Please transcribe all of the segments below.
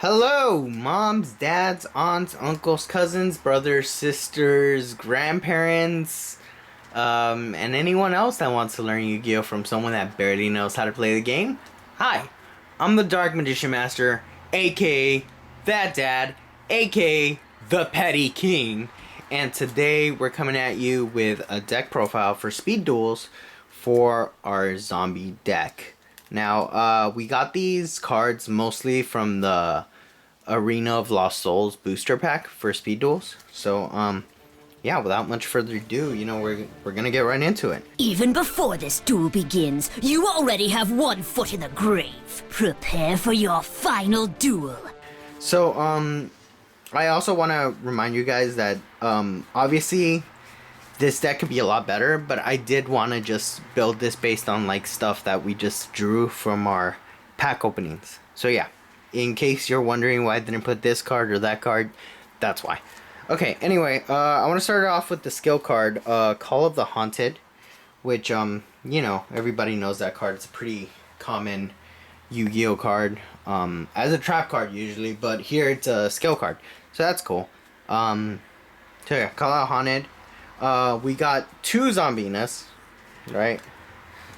Hello, moms, dads, aunts, uncles, cousins, brothers, sisters, grandparents, and anyone else that wants to learn Yu-Gi-Oh from someone that barely knows how to play the game. Hi, I'm the Dark Magician Master, aka That Dad, aka the Petty King, and today we're coming at you with a deck profile for speed duels for our zombie deck. Now, we got these cards mostly from the Arena of Lost Souls booster pack for speed duels. So, yeah, without much further ado, we're gonna get right into it. Even before this duel begins, you already have one foot in the grave. Prepare for your final duel. So, I also want to remind you guys that, obviously, this deck could be a lot better, but I did want to just build this based on, like, stuff that we just drew from our pack openings. So, yeah, in case you're wondering why I didn't put this card or that card, that's why. Okay, anyway, I want to start off with the skill card, Call of the Haunted, which, everybody knows that card. It's a pretty common Yu-Gi-Oh card, as a trap card usually, but here it's a skill card, so that's cool. So yeah, Call Out Haunted. We got two Zombinas, right?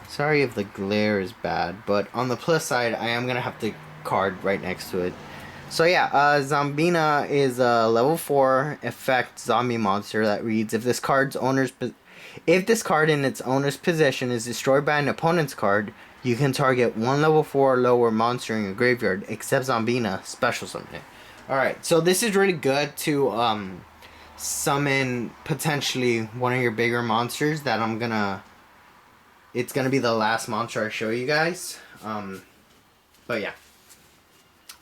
Sorry if the glare is bad, but on the plus side, I am gonna have the card right next to it. So yeah, Zombina is a level 4 effect zombie monster that reads, if this card in its owner's possession is destroyed by an opponent's card, you can target one level 4 or lower monster in your graveyard, except Zombina, special summon it. Alright, so this is really good to summon potentially one of your bigger monsters that it's gonna be the last monster I show you guys. But yeah.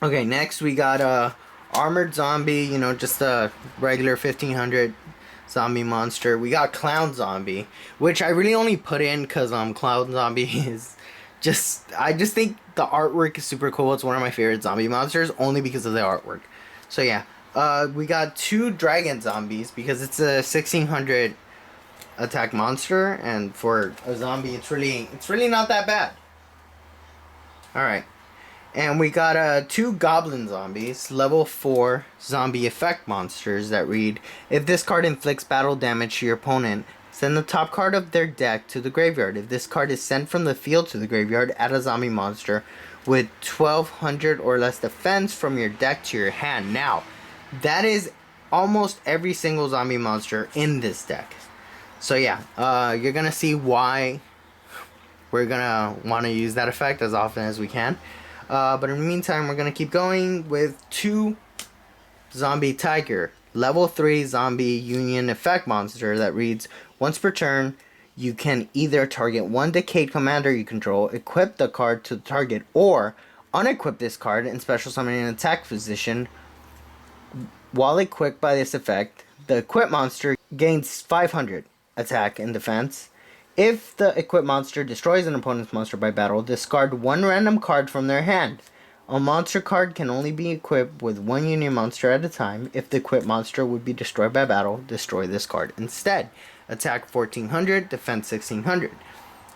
Okay, next we got Armored Zombie, just a regular 1500 zombie monster. We got Clown Zombie, which I really only put in because Clown Zombie is I just think the artwork is super cool. It's one of my favorite zombie monsters only because of the artwork. So yeah, we got two Dragon Zombies because it's a 1600 attack monster, and for a zombie it's really not that bad. Alright. And we got two Goblin Zombies, level 4 zombie effect monsters that read, if this card inflicts battle damage to your opponent, send the top card of their deck to the graveyard. If this card is sent from the field to the graveyard, add a zombie monster with 1200 or less defense from your deck to your hand. Now, that is almost every single zombie monster in this deck. So yeah, you're going to see why we're going to want to use that effect as often as we can. But in the meantime, we're going to keep going with two Zombie Tiger, level 3 zombie union effect monster that reads, once per turn, you can either target one Decayed commander you control, equip the card to the target, or unequip this card and special summon an attack position. While equipped by this effect, the equipped monster gains 500 attack and defense. If the equipped monster destroys an opponent's monster by battle, discard one random card from their hand. A monster card can only be equipped with one union monster at a time. If the equipped monster would be destroyed by battle, destroy this card instead. Attack 1400, defense 1600.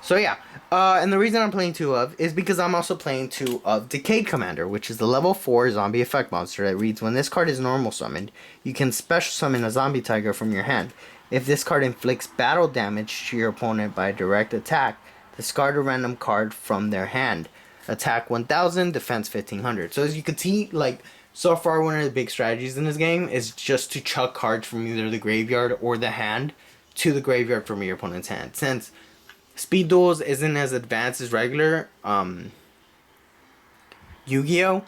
So yeah, and the reason I'm playing two of is because I'm also playing two of Decayed Commander, which is the level 4 zombie effect monster that reads, when this card is normal summoned, you can special summon a zombie tiger from your hand. If this card inflicts battle damage to your opponent by a direct attack, discard a random card from their hand. Attack 1000, defense 1500. So as you can see, so far one of the big strategies in this game is just to chuck cards from either the graveyard or the hand to the graveyard from your opponent's hand. Since Speed Duels isn't as advanced as regular Yu-Gi-Oh,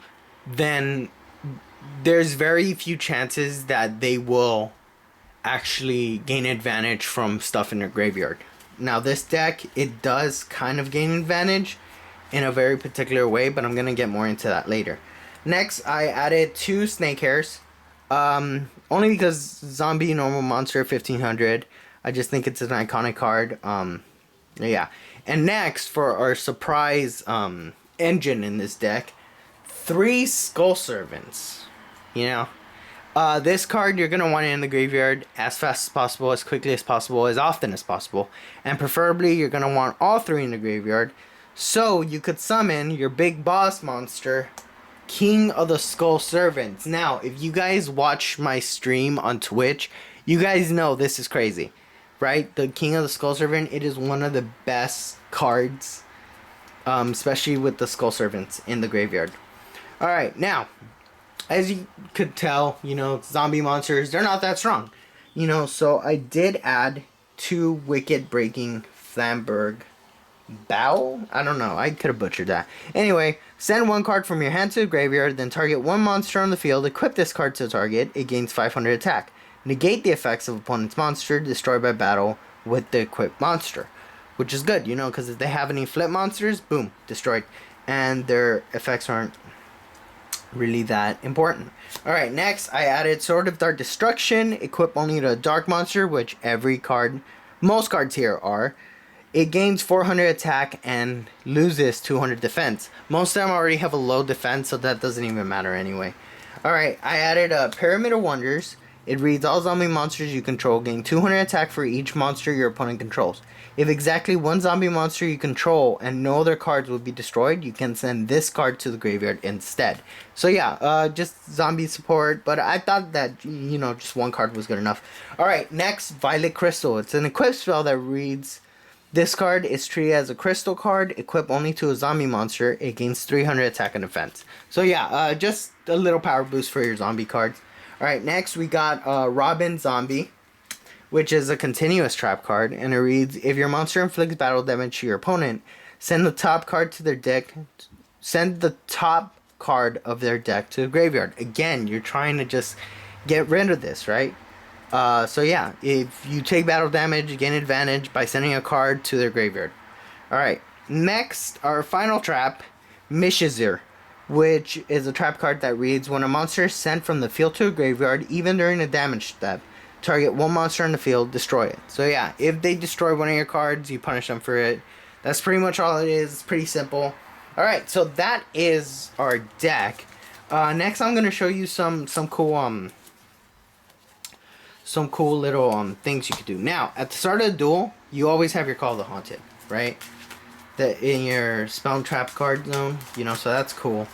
then there's very few chances that they will actually gain advantage from stuff in their graveyard. Now this deck, it does kind of gain advantage in a very particular way, but I'm gonna get more into that later. Next, I added two Snake Hairs, only because zombie normal monster 1500. I just think it's an iconic card. Yeah. And next, for our surprise engine in this deck, 3 Skull Servants. This card you're going to want it in the graveyard as fast as possible, as quickly as possible, as often as possible. And preferably you're going to want all 3 in the graveyard, so you could summon your big boss monster King of the Skull Servants. Now, if you guys watch my stream on Twitch, you guys know this is crazy, right? The King of the Skull Servant, it is one of the best cards, especially with the Skull Servants in the graveyard. Alright, now, as you could tell, you know, zombie monsters, they're not that strong. You know, so I did add 2 Wicked Breaking Flamberg Bow? I don't know. I could have butchered that. Anyway, send 1 card from your hand to the graveyard, then target 1 monster on the field, equip this card to target, it gains 500 attack. Negate the effects of opponent's monster destroyed by battle with the equipped monster. Which is good, you know, because if they have any flip monsters, boom, destroyed. And their effects aren't really that important. Alright, next I added Sword of Dark Destruction, equip only to a dark monster, which most cards here are. It gains 400 attack and loses 200 defense. Most of them already have a low defense, so that doesn't even matter anyway. Alright, I added a Pyramid of Wonders. It reads all zombie monsters you control gain 200 attack for each monster your opponent controls. If exactly 1 zombie monster you control and no other cards will be destroyed, you can send this card to the graveyard instead. So yeah, just zombie support, but I thought that, you know, just 1 card was good enough. Alright, next, Violet Crystal. It's an equip spell that reads, this card is treated as a crystal card, equip only to a zombie monster, it gains 300 attack and defense. So yeah, just a little power boost for your zombie cards. Alright, next we got Robin Zombie, which is a continuous trap card, and it reads, if your monster inflicts battle damage to your opponent, send the top card to their deck, send the top card of their deck to the graveyard. Again, you're trying to just get rid of this, right? So yeah, if you take battle damage, you gain advantage by sending a card to their graveyard. Alright, next, our final trap, Mishazir, which is a trap card that reads, when a monster is sent from the field to a graveyard, even during the damage step, target 1 monster in the field, destroy it. So yeah, if they destroy one of your cards, you punish them for it. That's pretty much all it is. It's pretty simple. Alright, so that is our deck. Next I'm going to show you some cool little things you could do. Now, at the start of the duel, you always have your Call of the Haunted, right? That in your spell and trap card zone, you know, so that's cool.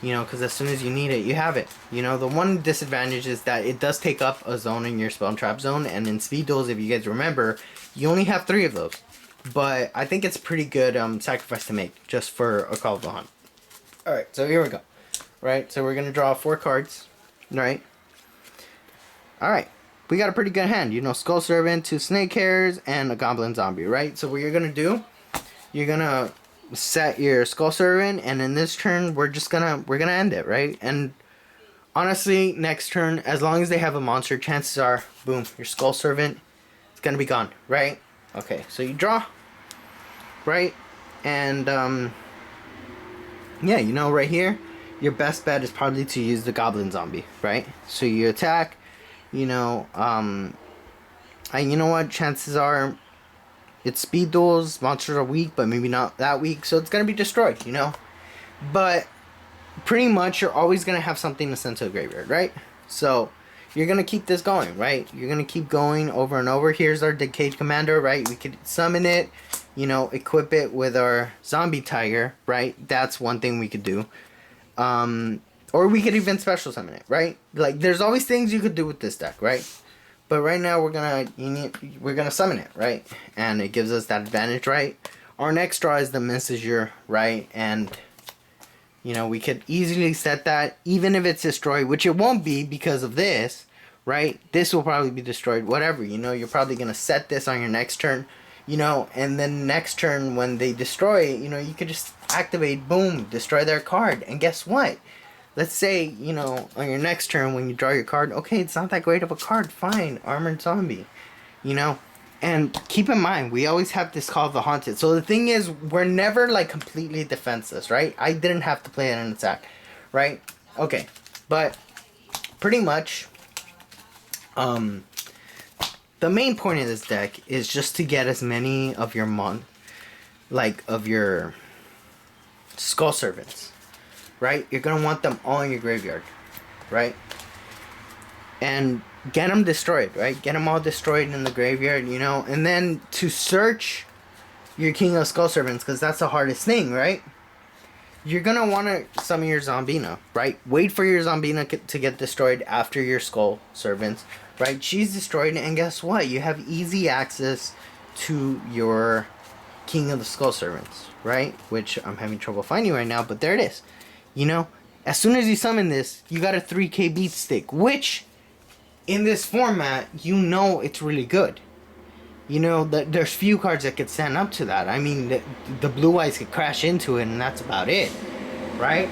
You know, because as soon as you need it, you have it. You know, the one disadvantage is that it does take up a zone in your spell and trap zone, and in speed duels, if you guys remember, you only have 3 of those. But I think it's a pretty good sacrifice to make, just for a Call of the Hunt. Alright, so here we go. Right, so we're going to draw 4 cards, right? Alright, we got a pretty good hand. You know, Skull Servant, 2 Snake Hairs, and a Goblin Zombie, right? So what you're going to do, you're going to set your Skull Servant, and in this turn, we're gonna end it, right? And honestly, next turn, as long as they have a monster, chances are, boom, your Skull Servant is gonna be gone, right? Okay, so you draw, right? And, yeah, you know, right here, your best bet is probably to use the Goblin Zombie, right? So you attack, you know, and you know what, chances are, it's speed duels, monsters are weak, but maybe not that weak, so it's going to be destroyed, you know? But pretty much you're always going to have something to send to the graveyard, right? So you're going to keep this going, right? You're going to keep going over and over. Here's our Decayed Commander, right? We could summon it, you know, equip it with our Zombie Tiger, right? That's one thing we could do. Or we could even special summon it, right? Like, there's always things you could do with this deck, right? But right now we're gonna summon it, right? And it gives us that advantage, right? Our next draw is the Messenger, right? And you know, we could easily set that, even if it's destroyed, which it won't be because of this, right? This will probably be destroyed, whatever, you know, you're probably gonna set this on your next turn, you know, and then next turn when they destroy it, you know, you could just activate, boom, destroy their card. And guess what? Let's say, you know, on your next turn when you draw your card, okay, it's not that great of a card, fine, Armored Zombie, you know? And keep in mind, we always have this Call of the Haunted. So the thing is, we're never, like, completely defenseless, right? I didn't have to play it in attack, right? Okay, but pretty much, the main point of this deck is just to get as many of your of your Skull Servants, right? You're going to want them all in your graveyard, right? And get them destroyed, right? Get them all destroyed in the graveyard, you know? And then to search your King of Skull Servants, because that's the hardest thing, right? you're gonna want to summon your Zombina, right? Wait for your Zombina to get destroyed after your Skull Servants, right? She's destroyed, and guess what? You have easy access to your King of the Skull Servants, right? Which I'm having trouble finding right now, but there it is. You know, as soon as you summon this, you got a 3k beat stick, which in this format, you know it's really good. You know, there's few cards that could stand up to that. I mean, the Blue Eyes could crash into it, and that's about it, right?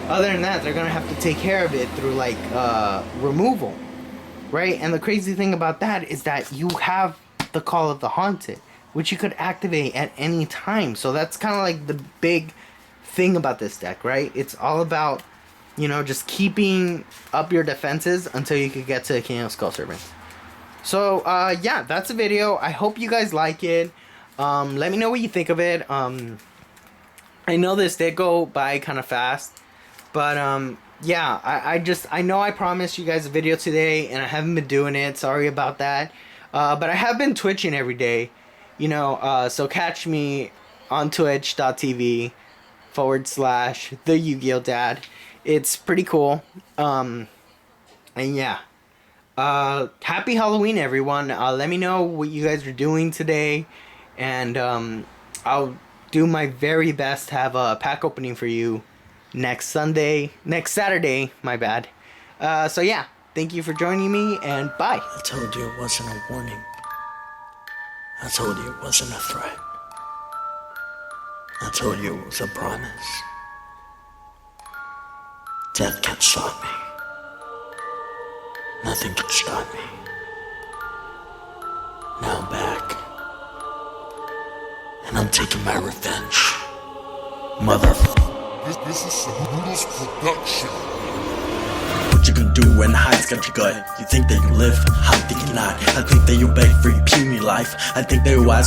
Other than that, they're going to have to take care of it through, like, removal, right? And the crazy thing about that is that you have the Call of the Haunted, which you could activate at any time. So that's kind of like the big thing about this deck, right? It's all about, you know, just keeping up your defenses until you could get to the King of Skull Servants. So, yeah, that's the video. I hope you guys like it. Let me know what you think of it. I know this did go by kind of fast. But, yeah, I know I promised you guys a video today, and I haven't been doing it. Sorry about that. But I have been Twitching every day. You know, so catch me on twitch.tv / the YuGiOh Dad. It's pretty cool. And yeah. Happy Halloween, everyone. Let me know what you guys are doing today, and I'll do my very best to have a pack opening for you next Saturday, my bad. So yeah, thank you for joining me, and bye. I told you it wasn't a warning. I told you it wasn't a threat. I told you it was a promise. Death can't stop me. Nothing can stop me. Now I'm back. And I'm taking my revenge. Motherfucker. This is some Noodles production. What you gonna do when the highs got your gut? You think that you live? I think you're not. I think that you beg for your puny life. I think that you're wise.